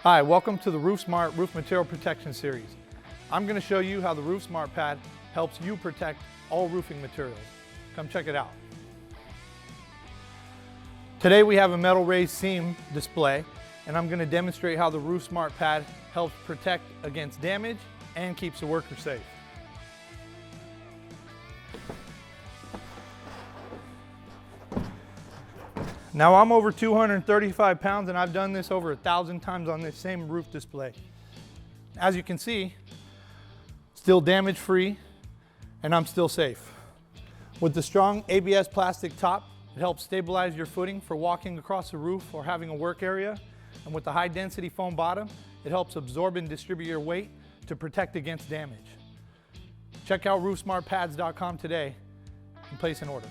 Hi, welcome to the RoofSmart Roof Material Protection Series. I'm going to show you how the RoofSmart Pad helps you protect all roofing materials. Come check it out. Today we have a metal raised seam display, and I'm going to demonstrate how the RoofSmart Pad helps protect against damage and keeps the worker safe. Now I'm over 235 pounds and I've done this over 1,000 times on this same roof display. As you can see, still damage free and I'm still safe. With the strong ABS plastic top, it helps stabilize your footing for walking across the roof or having a work area. And with the high density foam bottom, it helps absorb and distribute your weight to protect against damage. Check out roofsmartpads.com today and place an order.